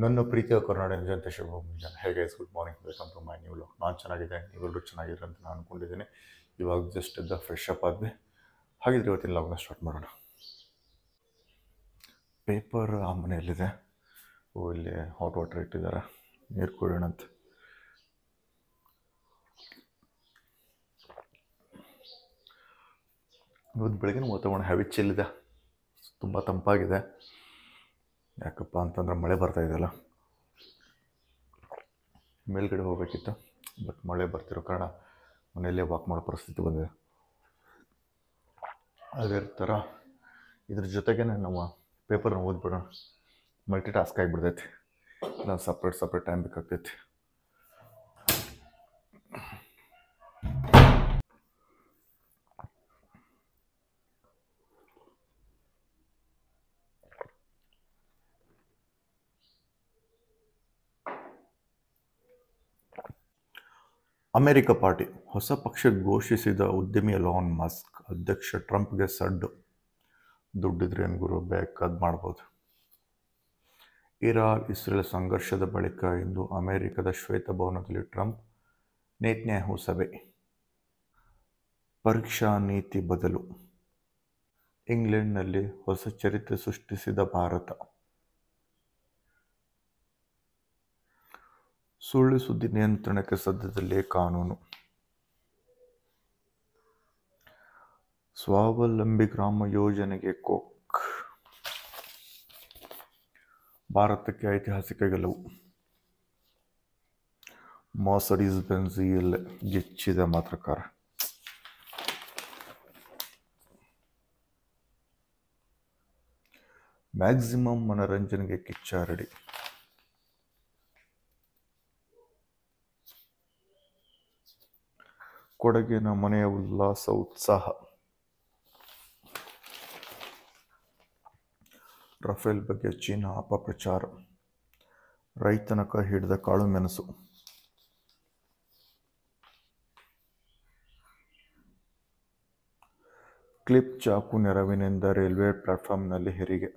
ನನ್ನ ಪ್ರೀತಿಯ ಕರ್ನಾಟಕ ಜನತೆ ಶುಭ ಮುಂಜಾನೆ. ಹೇಗೆ good morning, welcome to my new vlog. ನಾನು ಚೆನ್ನಾಗಿದೆ, ನೀವೆಲ್ಲರೂ ಚೆನ್ನಾಗಿದ್ರೆ ಅಂತ ನಾನು ಅಂದ್ಕೊಂಡಿದ್ದೀನಿ. ಇವಾಗ ಜಸ್ಟ್ ಎದ್ದ ಫ್ರೆಶ್ ಅಪ್ ಆದ್ವಿ. ಹಾಗಿದ್ರೆ ಇವತ್ತಿನ ಲಾಗ್ನ ಸ್ಟಾರ್ಟ್ ಮಾಡೋಣ. ಪೇಪರ್ ಆ ಮನೆಯಲ್ಲಿದೆ. ಇಲ್ಲಿ ಹಾಟ್ ವಾಟರ್ ಇಟ್ಟಿದ್ದಾರೆ, ನೀರು ಕುಡಿಯೋಣ ಅಂತ. ಇವತ್ತು ಬೆಳಗಿನ ವಾತಾವರಣ ಹೆವಿ ಚಿಲ್ಲಿದೆ, ತುಂಬ ತಂಪಾಗಿದೆ. ಯಾಕಪ್ಪ ಅಂತಂದ್ರೆ ಮಳೆ ಬರ್ತಾ ಇದೆಯಲ್ಲ, ಮೇಲ್ಗಡೆ ಹೋಗಬೇಕಿತ್ತು, ಬಟ್ ಮಳೆ ಬರ್ತಿರೋ ಕಾರಣ ಮನೆಯಲ್ಲೇ ವಾಕ್ ಮಾಡೋ ಪರಿಸ್ಥಿತಿ ಬಂದಿದೆ. ಅದೇ ಥರ ಇದ್ರ ಜೊತೆಗೇ ನಮ್ಮ ಪೇಪರ್ನ ಓದ್ಬಿಡೋಣ. ಮಲ್ಟಿ ಟಾಸ್ಕ್ ಆಗಿಬಿಡ್ತೈತಿ, ಇಲ್ಲ ಸಪ್ರೇಟ್ ಟೈಮ್ ಬೇಕಾಗ್ತೈತಿ. ಅಮೆರಿಕ ಪಾರ್ಟಿ ಹೊಸ ಪಕ್ಷ ಘೋಷಿಸಿದ ಉದ್ಯಮಿ ಎಲಾನ್ ಮಸ್ಕ್. ಅಧ್ಯಕ್ಷ ಟ್ರಂಪ್ಗೆ ಸಡ್ಡು. ದುಡ್ಡಿದ್ರೆ ಏನು ಗುರು, ಬೇಕಾದ್ ಮಾಡ್ಬೋದು. ಇರಾನ್ ಇಸ್ರೇಲ್ ಸಂಘರ್ಷದ ಬಳಿಕ ಇಂದು ಅಮೆರಿಕದ ಶ್ವೇತಭವನದಲ್ಲಿ ಟ್ರಂಪ್ ನೇತ್ನ್ಯಾಹು ಸಭೆ. ಪರೀಕ್ಷಾ ನೀತಿ ಬದಲು. ಇಂಗ್ಲೆಂಡ್ನಲ್ಲಿ ಹೊಸ ಚರಿತ್ರೆ ಸೃಷ್ಟಿಸಿದ ಭಾರತ. ಸುಳ್ಳು ಸುದ್ದಿ ನಿಯಂತ್ರಣಕ್ಕೆ ಸದ್ಯದಲ್ಲೇ ಕಾನೂನು. ಸ್ವಾವಲಂಬಿ ಗ್ರಾಮ ಯೋಜನೆಗೆ ಕೊಕ್. ಭಾರತಕ್ಕೆ ಐತಿಹಾಸಿಕ ಗೆಲುವು. ಮರ್ಸಿಡಿಸ್ ಬೆಂಝ್ ಗೆಚ್ಚಿದ ಮಾತ್ರ ಕಾರ್. ಮ್ಯಾಕ್ಸಿಮಮ್ ಮನರಂಜನೆಗೆ ಕಿಚ್ಚ ರೆಡಿ. ಕೊಡಗಿನ ಮನೆಯ ಉಲ್ಲಾಸ ಉತ್ಸಾಹ. ರಫೇಲ್ ಬಗ್ಗೆ ಚೀನಾ ಅಪಪ್ರಚಾರ. ರೈತನ ಕೈ ಹಿಡಿದ ಕಾಳು ಮೆಣಸು. ಕ್ಲಿಪ್ ಚಾಕು ನೆರವಿನಿಂದ ರೈಲ್ವೆ ಪ್ಲಾಟ್ಫಾರ್ಮ್ನಲ್ಲಿ ಹೆರಿಗೆ.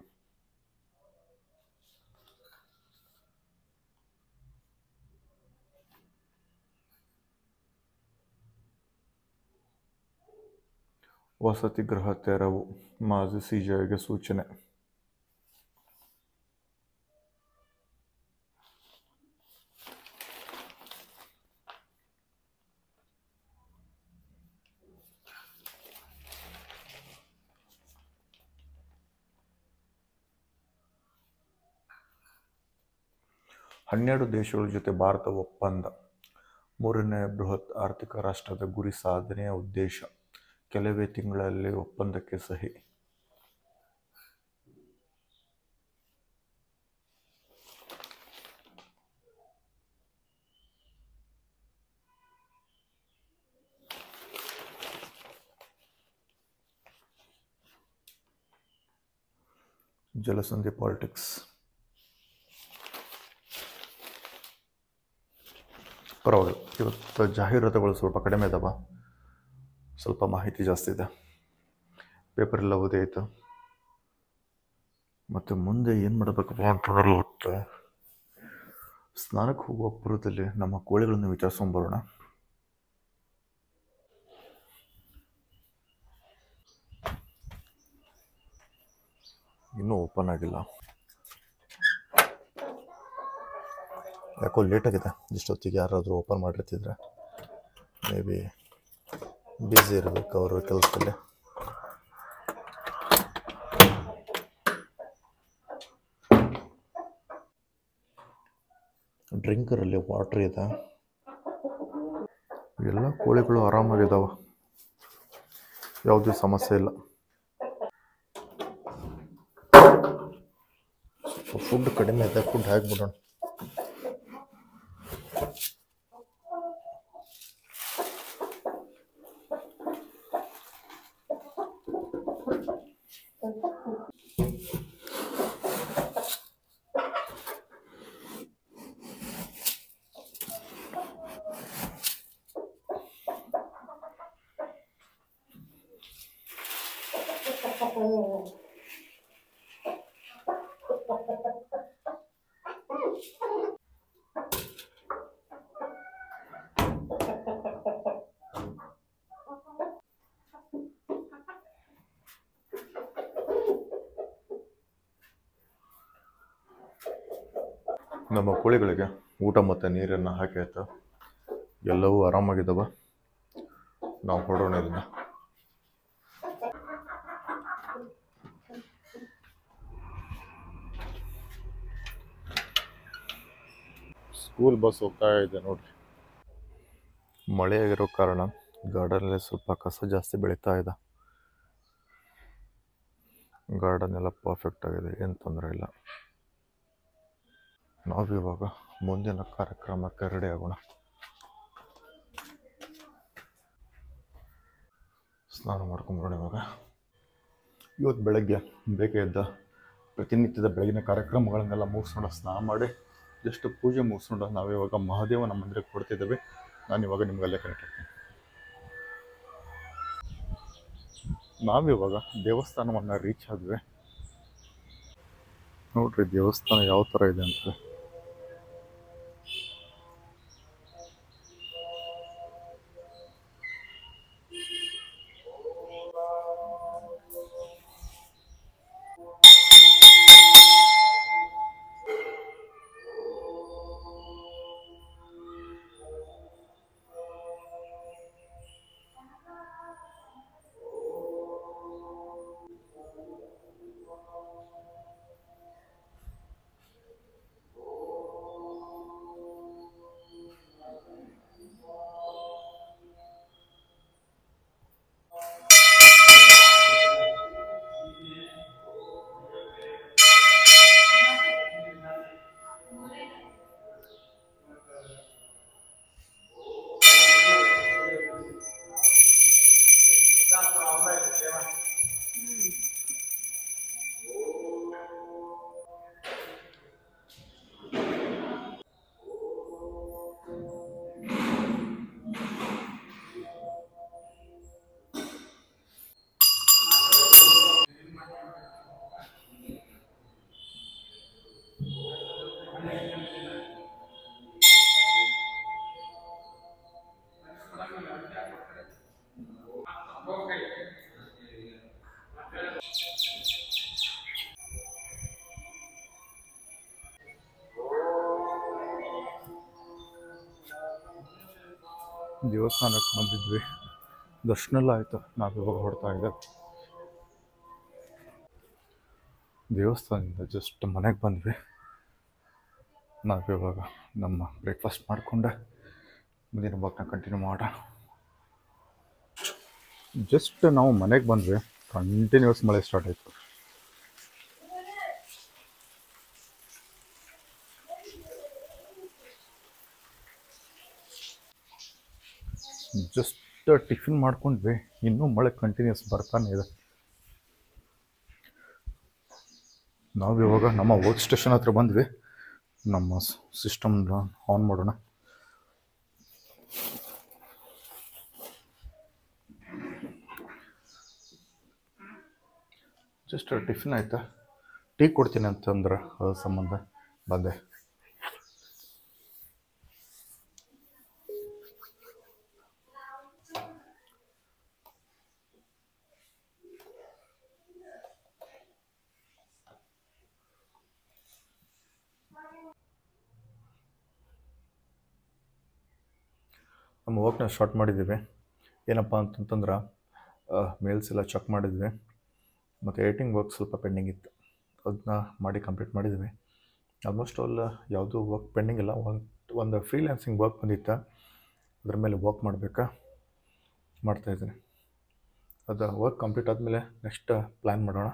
ವಸತಿ ಗೃಹ ತೆರವು. ಮಾಜಿ ಸಿಜೆಐಗೆ ಸೂಚನೆ. ಹನ್ನೆರಡು ದೇಶಗಳ ಜೊತೆ ಭಾರತ ಒಪ್ಪಂದ. ಮೂರನೇ ಬೃಹತ್ ಆರ್ಥಿಕ ರಾಷ್ಟ್ರದ ಗುರಿ ಸಾಧನೆಯ ಉದ್ದೇಶ. ಕೆಲವೇ ತಿಂಗಳಲ್ಲಿ ಒಪ್ಪಂದಕ್ಕೆ ಸಹಿ. ಜಲಸಂಧಿ ಪಾಲಿಟಿಕ್ಸ್. ಪರವಾಗಿಲ್ಲ, ಇವತ್ತು ಜಾಹೀರಾತುಗಳು ಸ್ವಲ್ಪ ಕಡಿಮೆ ಇದಾವ, ಸ್ವಲ್ಪ ಮಾಹಿತಿ ಜಾಸ್ತಿ ಇದೆ. ಪೇಪರ್ ಎಲ್ಲ ಓದಿ ಆಯಿತು. ಮತ್ತು ಮುಂದೆ ಏನು ಮಾಡಬೇಕಪ್ಪ ಅಂತಂದ್ರೆ ಇವತ್ತು ಸ್ನಾನಕ್ಕೆ ಹೋಗುವ ಪೂರ್ವದಲ್ಲಿ ನಮ್ಮ ಕೋಳಿಗಳನ್ನು ವಿಚಾರಿಸ್ಕೊಂಬರೋಣ. ಇನ್ನೂ ಓಪನ್ ಆಗಿಲ್ಲ, ಯಾಕೋ ಲೇಟಾಗಿದೆ. ಇಷ್ಟೊತ್ತಿಗೆ ಯಾರಾದರೂ ಓಪನ್ ಮಾಡಿರ್ತಿದ್ರೆ ಮೇ ಬಿ ಬ್ಯುಸಿ ಇರಬೇಕು ಅವರು ಕೆಲಸದಲ್ಲಿ. ಡ್ರಿಂಕರಲ್ಲಿ ವಾಟ್ರ್ ಇದೆ. ಎಲ್ಲ ಕೋಳಿಗಳು ಆರಾಮಾಗಿದ್ದಾವೆ, ಯಾವುದೇ ಸಮಸ್ಯೆ ಇಲ್ಲ. ಫುಡ್ ಕಡಿಮೆ ಇದೆ, ಫುಡ್ ಹಾಕ್ಬಿಡೋಣ. ನಮ್ಮ ಕೋಳಿಗಳಿಗೆ ಊಟ ಮತ್ತು ನೀರನ್ನು ಹಾಕಿ ಆಯ್ತು, ಎಲ್ಲವೂ ಆರಾಮಾಗಿದ್ದಾವೆ. ನಾವು ಹೊರಡೋಣ ಇಲ್ಲಿಂದ. ಸ್ಕೂಲ್ ಬಸ್ ಹೋಗ್ತಾ ಇದೆ ನೋಡ್ರಿ. ಮಳೆ ಆಗಿರೋ ಕಾರಣ ಗಾರ್ಡನಲ್ಲಿ ಸ್ವಲ್ಪ ಕಸ ಜಾಸ್ತಿ ಬೆಳೀತಾ ಇದೆ. ಗಾರ್ಡನ್ ಎಲ್ಲ ಪರ್ಫೆಕ್ಟ್ ಆಗಿದೆ, ಏನು ತೊಂದರೆ ಇಲ್ಲ. ನಾವಿವಾಗ ಮುಂದಿನ ಕಾರ್ಯಕ್ರಮಕ್ಕೆ ರೆಡಿ ಆಗೋಣ. ಸ್ನಾನ ಮಾಡ್ಕೊಂಡ್ಬಿಡೋಣ ಇವಾಗ. ಇವತ್ತು ಬೆಳಗ್ಗೆ ಬೇಗ ಎದ್ದ ಪ್ರತಿನಿತ್ಯದ ಬೆಳಗಿನ ಕಾರ್ಯಕ್ರಮಗಳನ್ನೆಲ್ಲ ಮುಗಿಸ್ಕೊಂಡು ಸ್ನಾನ ಮಾಡಿ ಜಸ್ಟ್ ಪೂಜೆ ಮುಗಿಸ್ಕೊಂಡು ನಾವಿವಾಗ ಮಹಾದೇವನ ಮಂದಿರಕ್ಕೆ ಕೊಡ್ತಿದ್ದೇವೆ. ನಾನು ಇವಾಗ ನಿಮಗೆಲ್ಲ ಕನೆಕ್ಟ್ ಆಗ್ತೀನಿ. ನಾವಿವಾಗ ದೇವಸ್ಥಾನವನ್ನು ರೀಚ್ ಆದ್ವಿ. ನೋಡ್ರಿ ದೇವಸ್ಥಾನ ಯಾವ ಥರ ಇದೆ ಅಂತ. ದೇವಸ್ಥಾನಕ್ಕೆ ಬಂದಿದ್ವಿ, ದರ್ಶನ ಎಲ್ಲ ಆಯಿತು. ನಾವಿವಾಗ ಹೊರಡ್ತಾ ಇದ್ದೇವೆ. ದೇವಸ್ಥಾನದಿಂದ ಜಸ್ಟ್ ಮನೆಗೆ ಬಂದ್ವಿ. ನಾವಿವಾಗ ನಮ್ಮ ಬ್ರೇಕ್ಫಾಸ್ಟ್ ಮಾಡಿಕೊಂಡೆ ಮುಂದಿನ ವಾಕ್ನ ಕಂಟಿನ್ಯೂ ಮಾಡೋಣ. ಜಸ್ಟ್ ನಾವು ಮನೆಗೆ ಬಂದ್ವಿ, ಕಂಟಿನ್ಯೂಸ್ ಮಳೆ ಸ್ಟಾರ್ಟ್ ಆಯಿತು. ಜಸ್ಟ್ ಟಿಫಿನ್ ಮಾಡ್ಕೊಂಡ್ವಿ, ಇನ್ನೂ ಮಳೆ ಕಂಟಿನ್ಯೂಸ್ ಬರ್ತಾನೆ ಇದೆ. ನಾವು ಇವಾಗ ನಮ್ಮ ವರ್ಕ್ ಸ್ಟೇಷನ್ ಹತ್ರ ಬಂದ್ವಿ. ನಮ್ಮ ಸಿಸ್ಟಮ್ನ ಆನ್ ಮಾಡೋಣ. ಜಸ್ಟ್ ಟಿಫಿನ್ ಆಯಿತಾ, ಟೀ ಕೊಡ್ತೀನಿ ಅಂತಂದ್ರೆ ಅದ್ರ ಸಂಬಂಧ ಬಂದೆ. ನಮ್ಮ ವರ್ಕ್ನ ಸ್ಟಾರ್ಟ್ ಮಾಡಿದ್ದೀವಿ. ಏನಪ್ಪ ಅಂತಂತಂದ್ರೆ ಮೇಲ್ಸ್ ಎಲ್ಲ ಚೆಕ್ ಮಾಡಿದ್ವಿ, ಮತ್ತು ಎಡಿಟಿಂಗ್ ವರ್ಕ್ ಸ್ವಲ್ಪ ಪೆಂಡಿಂಗ್ ಇತ್ತು, ಅದನ್ನ ಮಾಡಿ ಕಂಪ್ಲೀಟ್ ಮಾಡಿದ್ವಿ. ಆಲ್ಮೋಸ್ಟ್ ಆಲ್ ಯಾವುದೂ ವರ್ಕ್ ಪೆಂಡಿಂಗ್ ಇಲ್ಲ. ಒಂದು ಫ್ರೀಲ್ಯಾನ್ಸಿಂಗ್ ವರ್ಕ್ ಬಂದಿತ್ತು, ಅದ್ರ ಮೇಲೆ ವರ್ಕ್ ಮಾಡ್ತಾಯಿದ್ದೀನಿ. ಅದು ವರ್ಕ್ ಕಂಪ್ಲೀಟ್ ಆದಮೇಲೆ ನೆಕ್ಸ್ಟ್ ಪ್ಲ್ಯಾನ್ ಮಾಡೋಣ.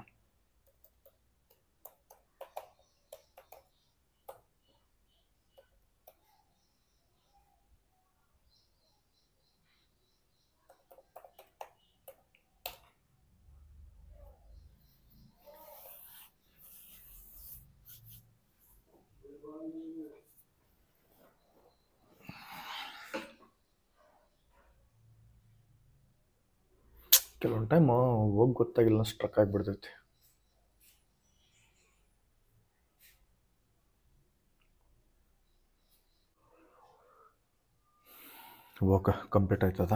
ಕೆಲವೊಂದು ಟೈಮು ಹೋಗಿ ಗೊತ್ತಾಗಿಲ್ಲ, ಸ್ಟ್ರಕ್ ಆಗಿಬಿಡ್ತೈತಿ. ವರ್ಕ್ ಕಂಪ್ಲೀಟ್ ಆಯ್ತದ.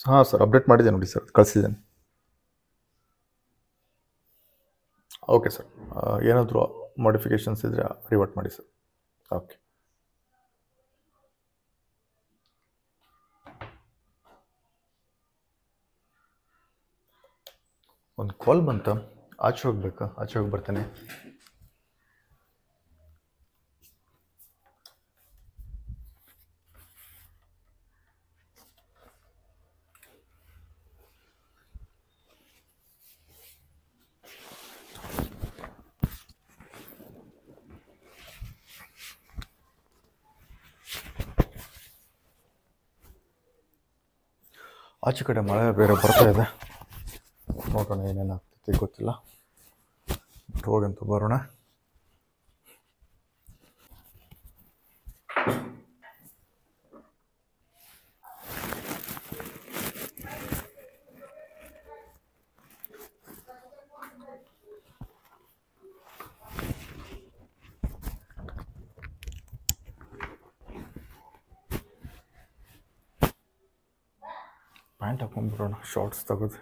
ಹಾಂ ಸರ್, ಅಪ್ಡೇಟ್ ಮಾಡಿದೆ ನೋಡಿ ಸರ್, ಕಳಿಸಿದ್ದೇನೆ. Okay sir. ಏನಾದರೂ ಮಾಡಿಫಿಕೇಷನ್ಸ್ ಇದ್ದರೆ ರಿವರ್ಟ್ ಮಾಡಿ ಸರ್. ಓಕೆ. ಒಂದು ಕಾಲ್ ಬಂತು, ಆಚೆ ಹೋಗ್ಬೇಕು, ಆಚೆ ಹೋಗಿ ಬರ್ತಾನೆ. ಆಚೆ ಕಡೆ ಮಳೆ ಬೇರೆ ಬರ್ತಾ ಇದೆ, ನೋಡೋಣ ಏನೇನಾಗ್ತೈತಿ ಗೊತ್ತಿಲ್ಲ. ಹೋಗಂತೂ ಬರೋಣ. ಪ್ಯಾಂಟ್ ಹಾಕೊಂಡ್ಬಿಡೋಣ, ಶಾರ್ಟ್ಸ್ ತೆಗೆದು.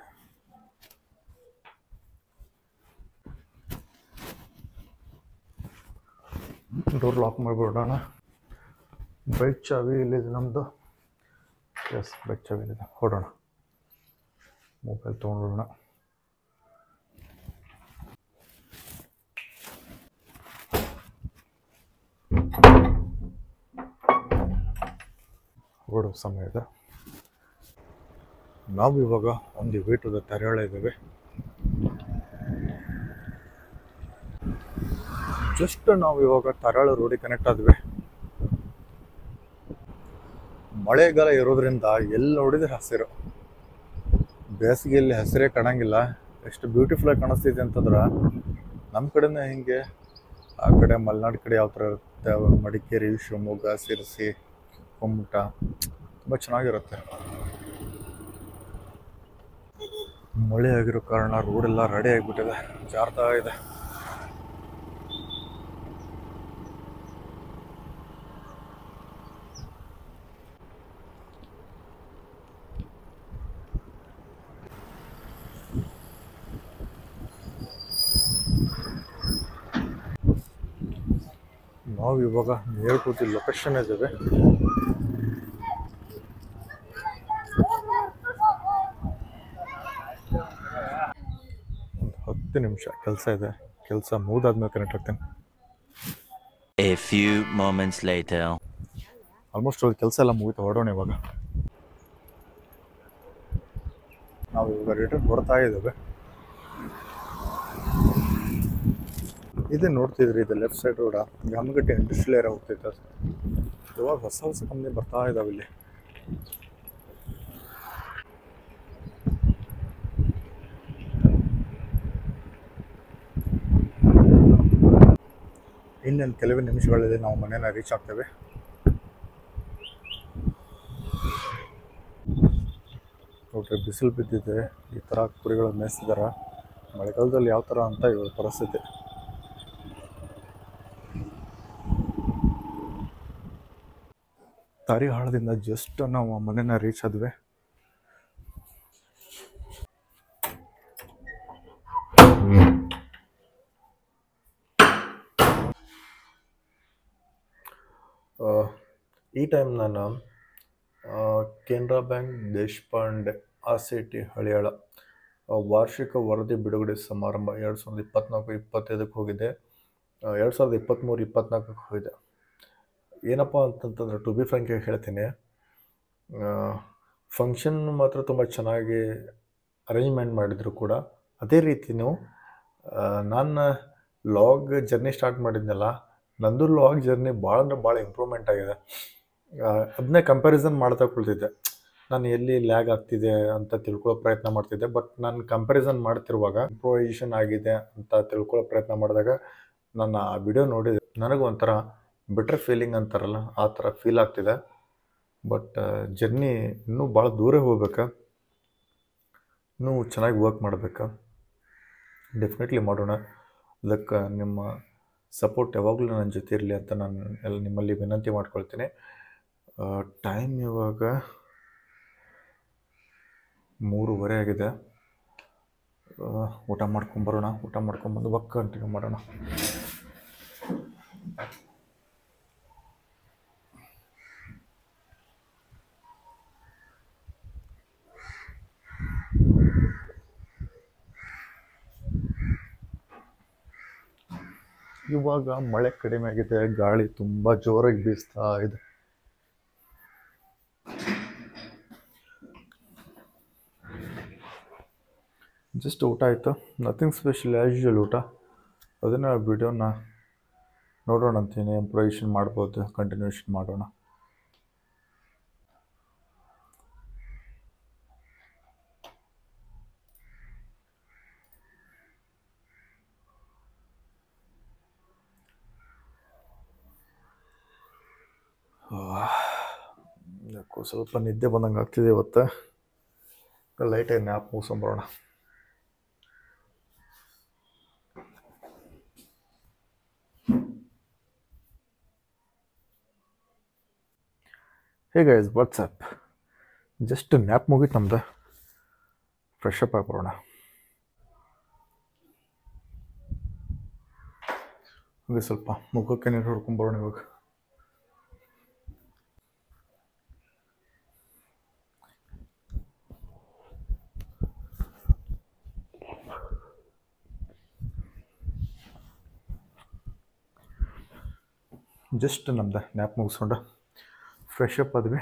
ಡೋರ್ ಲಾಕ್ ಮಾಡಿಬಿಡೋಣ. ಬೈಕ್ ಚಾವಿ ಇಲ್ಲಿದೆ ನಮ್ಮದು. ಎಸ್, ಬೈಕ್ ಚಾವಿ ಇಲ್ಲಿದೆ. ಹೊಡೋಣ, ಮೊಬೈಲ್ ತೊಗೊಂಡೋಣ. ಹೊರಡೋ ಸಮಯ ಇದೆ. ನಾವು ಇವಾಗ ಒಂದು ವೇ ಟು ದ ತರಳ ಇದ್ದೇವೆ. ಜಸ್ಟ್ ನಾವು ಇವಾಗ ತರಳ ರೋಡಿಗೆ ಕನೆಕ್ಟ್ ಆದ್ವಿ. ಮಳೆಗಾಲ ಇರೋದ್ರಿಂದ ಎಲ್ಲಿ ನೋಡಿದ್ರೆ ಹಸಿರು. ಬೇಸಿಗೆಯಲ್ಲಿ ಹಸಿರೇ ಕಾಣಂಗಿಲ್ಲ. ಎಷ್ಟು ಬ್ಯೂಟಿಫುಲ್ಲಾಗಿ ಕಾಣಿಸ್ತೈತಿ ಅಂತಂದ್ರೆ, ನಮ್ಮ ಕಡೆನೇ ಹಿಂಗೆ, ಆ ಕಡೆ ಮಲೆನಾಡು ಕಡೆ ಯಾವ ಥರ ಇರುತ್ತೆ, ಮಡಿಕೇರಿ, ಶಿವಮೊಗ್ಗ, ಶಿರಸಿ, ಕುಮಟ ತುಂಬ ಚೆನ್ನಾಗಿರುತ್ತೆ. ಮಳೆ ಆಗಿರೋ ಕಾರಣ ರೋಡೆಲ್ಲ ರೆಡಿ ಆಗಿಬಿಟ್ಟಿದೆ, ಜಾರ್ತಾ ಇದೆ. ನಾವು ಇವಾಗ ನಿಯರ್ ಟು ದಿ ಲೊಕೇಶನ್ ಇದ್ದೇವೆ. ಒಂದು 10 ನಿಮಿಷ ಕೆಲಸ ಇದೆ. ಕೆಲಸ ಮುಗಿದಾದ್ಮೇಲೆ ಕನೆಕ್ಟ್ ಆಗ್ತೇನೆ. A few moments later. Almost ಕೆಲಸ ಎಲ್ಲ ಮುಗಿತು, ಹೊರಡೋಣ ಇವಾಗ. ನಾವು ಇವಾಗ ರಿಟರ್ನ್ ಹೊಡ್ತಾ ಇದ್ದೇವೆ. ಇದೇ ನೋಡ್ತಿದ್ರಿ, ಇದು left side road, Gamagatte industrial area ಹೋಗ್ತೈತೆ. ಇವಾಗ ಹೊಸ ಹೊಸ ಕಂಪ್ನಿ ಬರ್ತಾ ಇದ್ದಾವೆ ಇಲ್ಲಿ. ಇನ್ನೊಂದು ಕೆಲವೇ ನಿಮಿಷಗಳಲ್ಲಿ ನಾವು ಮನೇನ ರೀಚ್ ಆಗ್ತೇವೆ. ನೋಡ್ರಿ, ಬಿಸಿಲು ಬಿದ್ದಿದೆ. ಈ ಥರ ಕುರಿಗಳು ಮೇಯಿಸಿದಾರ. ಮಳೆಗಾಲದಲ್ಲಿ ಯಾವ ಥರ ಅಂತ ಇವಾಗ ಪರಿಸ್ಥಿತಿ. ತಾರಿಹಾಳದಿಂದ ಜಸ್ಟ್ ನಾವು ಮನೇನ ರೀಚ್ ಆದ್ವಿ. ಈ ಟೈಮ್ ನಾನು ಕೆನರಾ ಬ್ಯಾಂಕ್ ದೇಶಪಾಂಡೆ ಆರ್ಸಿಟಿ ಹಳಿಯಾಳ ವಾರ್ಷಿಕ ವರದಿ ಬಿಡುಗಡೆ ಸಮಾರಂಭ 2024-25 ಹೋಗಿದೆ. 2023-24 ಹೋಗಿದೆ. ಏನಪ್ಪ ಅಂತಂತಂದ್ರೆ, ಟು ಬಿ ಫ್ರಾಂಕಾಗಿ ಹೇಳ್ತೀನಿ, ಫಂಕ್ಷನ್ ಮಾತ್ರ ತುಂಬ ಚೆನ್ನಾಗಿ ಅರೇಂಜ್ಮೆಂಟ್ ಮಾಡಿದ್ರು ಕೂಡ. ಅದೇ ರೀತಿಯೂ ನಾನು ಲಾಗ್ ಜರ್ನಿ ಸ್ಟಾರ್ಟ್ ಮಾಡಿದ್ನಲ್ಲ, ನಂದು ಲಾಗ್ ಜರ್ನಿ ಭಾಳ ಅಂದ್ರೆ ಭಾಳ ಇಂಪ್ರೂವ್ಮೆಂಟ್ ಆಗಿದೆ. ಅದನ್ನೇ ಕಂಪ್ಯಾರಿಸನ್ ಮಾಡ್ತಾ ಕೊಳ್ತಿದ್ದೆ. ನಾನು ಎಲ್ಲಿ ಲ್ಯಾಗ್ ಆಗ್ತಿದೆ ಅಂತ ತಿಳ್ಕೊಳ್ಳೋ ಪ್ರಯತ್ನ ಮಾಡ್ತಿದ್ದೆ. ಬಟ್ ನಾನು ಕಂಪ್ಯಾರಿಸನ್ ಮಾಡ್ತಿರುವಾಗ ಇಂಪ್ರೂವೈಸೇಷನ್ ಆಗಿದೆ ಅಂತ ತಿಳ್ಕೊಳ್ಳೋ ಪ್ರಯತ್ನ ಮಾಡಿದಾಗ ನಾನು ಆ ವಿಡಿಯೋ ನೋಡಿದೆ. ನನಗೆ ಒಂಥರ ಬೆಟರ್ ಫೀಲಿಂಗ್ ಅಂತಾರಲ್ಲ, ಆ ಥರ ಫೀಲ್ ಆಗ್ತಿದೆ. ಬಟ್ ಜರ್ನಿ ಇನ್ನೂ ಭಾಳ ದೂರ ಹೋಗ್ಬೇಕು, ಇನ್ನೂ ಚೆನ್ನಾಗಿ ವರ್ಕ್ ಮಾಡಬೇಕು. ಡೆಫಿನೆಟ್ಲಿ ಮಾಡೋಣ. ಅದಕ್ಕೆ ನಿಮ್ಮ ಸಪೋರ್ಟ್ ಯಾವಾಗಲೂ ನನ್ನ ಜೊತೆ ಇರಲಿ ಅಂತ ನಾನು ನಿಮ್ಮಲ್ಲಿ ವಿನಂತಿ ಮಾಡ್ಕೊಳ್ತೀನಿ. ಟೈಮ್ ಇವಾಗ 3:30 ಆಗಿದೆ. ಊಟ ಮಾಡ್ಕೊಂಬರೋಣ. ಊಟ ಮಾಡ್ಕೊಂಬಂದು ವರ್ಕ್ ಕಂಟಿನ್ಯೂ ಮಾಡೋಣ. ಇವಾಗ ಮಳೆ ಕಡಿಮೆ ಆಗಿದೆ, ಗಾಳಿ ತುಂಬ ಜೋರಾಗಿ ಬೀಸ್ತಾ ಇದೆ. ಜಸ್ಟ್ ಊಟ ಆಯಿತು, ನಥಿಂಗ್ ಸ್ಪೆಷಲ್, ಆ್ಯಸ್ ಯೂಶುವಲ್ ಊಟ. ಅದನ್ನು ವಿಡಿಯೋನ ನೋಡೋಣ ಅಂತೀನಿ, ಇಂಪ್ರೂವೈಸೇಷನ್ ಮಾಡ್ಬೋದು, ಕಂಟಿನ್ಯೂಷನ್ ಮಾಡೋಣ. ಯಾಕೋ ಸ್ವಲ್ಪ ನಿದ್ದೆ ಬಂದಂಗೆ ಆಗ್ತಿದೆ ಇವತ್ತು. ಲೈಟಾಗಿ ನ್ಯಾಪ್ ಮುಗಿಸ್ಕೊಂಬರೋಣ. Hey guys, what's up. Just nap ಮುಗೀತು ನಮ್ದು. ಫ್ರೆಶ್ ಅಪ್ ಆಗಿಬರೋಣ. ಹಾಗೆ ಸ್ವಲ್ಪ ಮುಖಕ್ಕೆ ನೀರು ಹೊಡ್ಕೊಂಬರೋಣ ಇವಾಗ. ಜಸ್ಟ್ ನಮ್ದು ನ್ಯಾಪ್ ಮುಗಿಸ್ಕೊಂಡು ಫ್ರೆಶ್ ಅಪ್ ಆದ್ವಿ.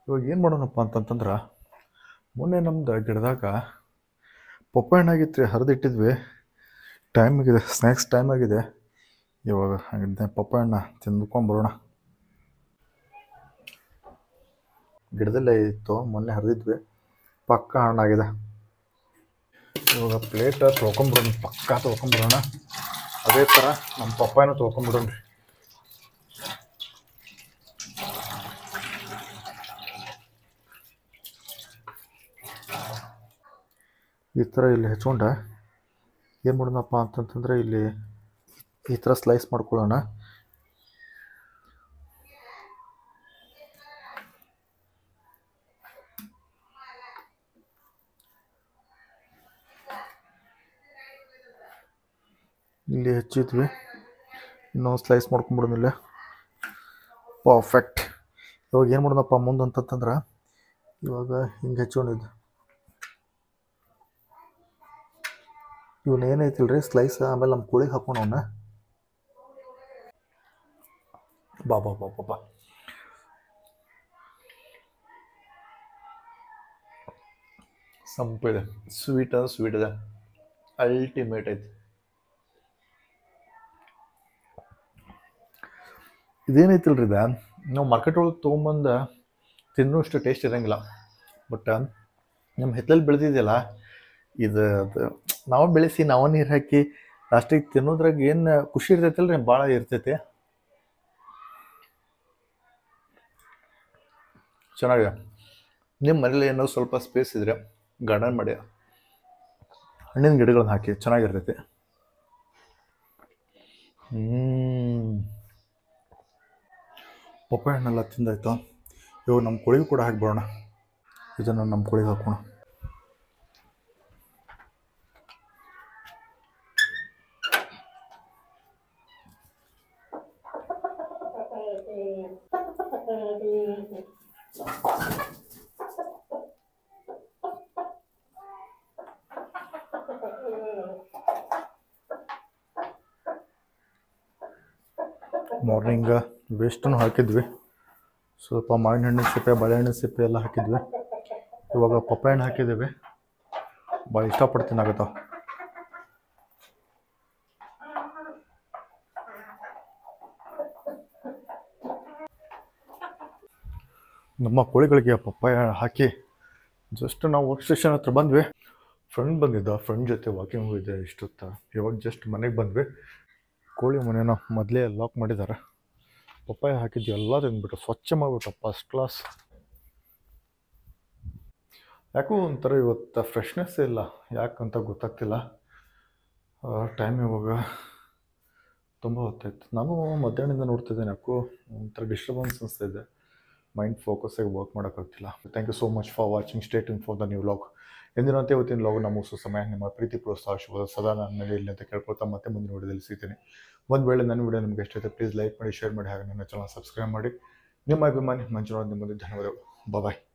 ಇವಾಗ ಏನು ಮಾಡೋಣಪ್ಪ ಅಂತಂತಂದ್ರೆ, ಮೊನ್ನೆ ನಮ್ದು ಗಿಡದಾಗ ಪಪ್ಪಾಯ ಹಣ್ಣಾಗಿತ್ತು ರೀ, ಹರಿದಿಟ್ಟಿದ್ವಿ. ಟೈಮ್ ಆಗಿದೆ, ಸ್ನ್ಯಾಕ್ಸ್ ಟೈಮ್ ಆಗಿದೆ. ಇವಾಗ ಹಾಗಿದ್ದೆ ಪಪ್ಪಾಯ ಹಣ್ಣ ತಿಂದ್ಕೊಂಬರೋಣ. ಗಿಡದಲ್ಲೇ ಇತ್ತು, ಮೊನ್ನೆ ಹರಿದಿದ್ವಿ, ಪಕ್ಕ ಹಣ್ಣಾಗಿದೆ. ಇವಾಗ ಪ್ಲೇಟ್ ತೊಳ್ಕೊಂಬಿಡೋಣ, ಪಕ್ಕ ತೊಳ್ಕೊಂಬಿಡೋಣ. ಅದೇ ಥರ ನಮ್ಮ ಪಪ್ಪಾಯನೂ ತೊಳ್ಕೊಂಬಿಡೋಣ ರೀ. ಈ ಥರ ಇಲ್ಲಿ ಹೆಚ್ಕೊಂಡ ಏನು ಮಾಡೋಣಪ್ಪ ಅಂತಂತಂದರೆ, ಇಲ್ಲಿ ಈ ಥರ ಸ್ಲೈಸ್ ಮಾಡ್ಕೊಳ್ಳೋಣ. ಇಲ್ಲಿ ಹೆಚ್ಚಿದ್ವಿ, ಇನ್ನೊಂದು ಸ್ಲೈಸ್ ಮಾಡ್ಕೊಂಬಿಡೋದಿಲ್ಲ. ಪರ್ಫೆಕ್ಟ್. ಇವಾಗ ಏನು ಮಾಡೋಣಪ್ಪ ಮುಂದೆ ಅಂತಂತಂದ್ರೆ, ಇವಾಗ ಹಿಂಗೆ ಹೆಚ್ಚಕೊಂಡಿದ್ದು ಇವನ್ನ ಏನೈತಿಲ್ಲ ರೀ ಸ್ಲೈಸ್, ಆಮೇಲೆ ನಮ್ಮ ಕೋಳಿಗೆ ಹಾಕೊಂಡವನ್ನ ಬಾ ಸಂಪಿದೆ, ಸ್ವೀಟ್ ಇದೆ, ಅಲ್ಟಿಮೇಟ್ ಐತಿ. ಇದೇನೈತಿಲ್ರಿ ಇದು, ನಾವು ಮಾರ್ಕೆಟ್ ಒಳಗೆ ತೊಗೊಂಬಂದು ತಿನ್ನೋಷ್ಟು ಟೇಸ್ಟ್ ಇರೋಂಗಿಲ್ಲ. ಬಟ್ ನಮ್ಮ ಹಿತ್ತಲಲ್ಲಿ ಬೆಳೆದಿದೆಯಲ್ಲ ಇದು, ನಾವು ಬೆಳೆಸಿ ನಾವು ನೀರು ಹಾಕಿ ಲಾಸ್ಟಿಗೆ ತಿನ್ನೋದ್ರಾಗ ಏನು ಖುಷಿ ಇರ್ತೈತಲ್ರಿ, ಭಾಳ ಇರ್ತೈತಿ. ಚೆನ್ನಾಗಿದೆ. ನಿಮ್ಮ ಮನೇಲಿ ಏನೋ ಸ್ವಲ್ಪ ಸ್ಪೇಸ್ ಇದ್ರೆ ಗಾರ್ಡನ್ ಮಾಡಿ ಹಣ್ಣಿನ ಗಿಡಗಳನ್ನ ಹಾಕಿ ಚೆನ್ನಾಗಿರ್ತೈತಿ. ಪಪ್ಪಾಯ ಹಣ್ಣೆಲ್ಲ ತಿಂದಾಯ್ತು. ಇವಾಗ ನಮ್ಮ ಕೋಳಿಗೂ ಕೂಡ ಹಾಕಿಬಿಡೋಣ. ಇದನ್ನು ನಮ್ಮ ಕೋಳಿಗೆ ಹಾಕೋಣ. ಮಾರ್ನಿಂಗ್ ವೇಸ್ಟನ್ನು ಹಾಕಿದ್ವಿ, ಸ್ವಲ್ಪ ಮಾವಿನ ಹಣ್ಣಿನ ಸಿಪ್ಪೆ, ಬಾಳೆಹಣ್ಣಿನ ಸಿಪ್ಪೆ ಎಲ್ಲ ಹಾಕಿದ್ವಿ. ಇವಾಗ ಪಪ್ಪಾಯ ಹಣ್ಣು ಹಾಕಿದ್ದೀವಿ, ಭಾಳ ಇಷ್ಟಪಡ್ತೀನಿ ಆಗತ್ತಾವ. ನಮ್ಮ ಕೋಳಿಗಳಿಗೆ ಪಪ್ಪಾಯ ಹಾಕಿ ಜಸ್ಟ್ ನಾವು ವರ್ಕ್ ಸ್ಟೇಷನ್ ಹತ್ರ ಬಂದ್ವಿ. ಫ್ರೆಂಡ್ ಬಂದಿದ್ದ, ಫ್ರೆಂಡ್ ಜೊತೆ ವಾಕಿಂಗ್ ಹೋಗಿದ್ದೆ ಇಷ್ಟೊತ್ತ. ಇವಾಗ ಜಸ್ಟ್ ಮನೆಗೆ ಬಂದ್ವಿ. ಕೋಳಿ ಮನೇನ ಮೊದಲೇ ಲಾಕ್ ಮಾಡಿದ್ದಾರೆ. ಪಪ್ಪಾಯ ಹಾಕಿದ್ದು ಎಲ್ಲ ತಿಂದ್ಬಿಟ್ಟು ಸ್ವಚ್ಛ ಮಾಡಿಬಿಟ್ಟು ಫಸ್ಟ್ ಕ್ಲಾಸ್. ಯಾಕೋ ಒಂಥರ ಇವತ್ತು ಫ್ರೆಶ್ನೆಸ್ ಇಲ್ಲ, ಯಾಕಂತ ಗೊತ್ತಾಗ್ತಿಲ್ಲ. ಟೈಮ್ ಇವಾಗ ತುಂಬ ಹೊತ್ತಾಯ್ತು. ನಾನು ಮಧ್ಯಾಹ್ನದಿಂದ ನೋಡ್ತಿದ್ದೇನೆ, ಯಾಕೋ ಒಂಥರ ಡಿಸ್ಟರ್ಬೆನ್ಸ್ ಅನಿಸ್ತಾಯಿದೆ. ಮೈಂಡ್ ಫೋಕಸ್ಸಾಗಿ ವರ್ಕ್ ಮಾಡೋಕ್ಕಾಗ್ತಿಲ್ಲ. Thank you so much for watching. Stay tuned for the new vlog. ಎಂದಿನಂತೆ ಇವತ್ತಿನ ಲಾಗ್ ಮುಗಿಸೋ ಸಮಯ. ನಿಮ್ಮ ಪ್ರೀತಿ ಪ್ರೋತ್ಸಾಹ ಆಶೀರ್ವಾದ ಸದಾ ನನ್ನ ಮೇಲೆ ಇರಲಿ ಅಂತ ಕೇಳ್ಕೊಳ್ತಾ ಮತ್ತೆ ಮುಂದಿನ ವಿಡಿಯೋದಲ್ಲಿ ಸಿಗ್ತೀನಿ. ಒಂದು ವೇಳೆ ನನ್ನ ವಿಡಿಯೋ ನಿಮಗೆ ಇಷ್ಟ ಆಯಿತು ಪ್ಲೀಸ್ ಲೈಕ್ ಮಾಡಿ, ಶೇರ್ ಮಾಡಿ, ಹಾಗೆ ನನ್ನ ಚಾನಲ್ ಸಬ್ಸ್ಕ್ರೈಬ್ ಮಾಡಿ. ನಿಮ್ಮ ಅಭಿಮಾನಿ ಮಂಜುನಾಥ್. ನಿಮ್ಮದು ಧನ್ಯವಾದಗಳು. ಬಾಯ್.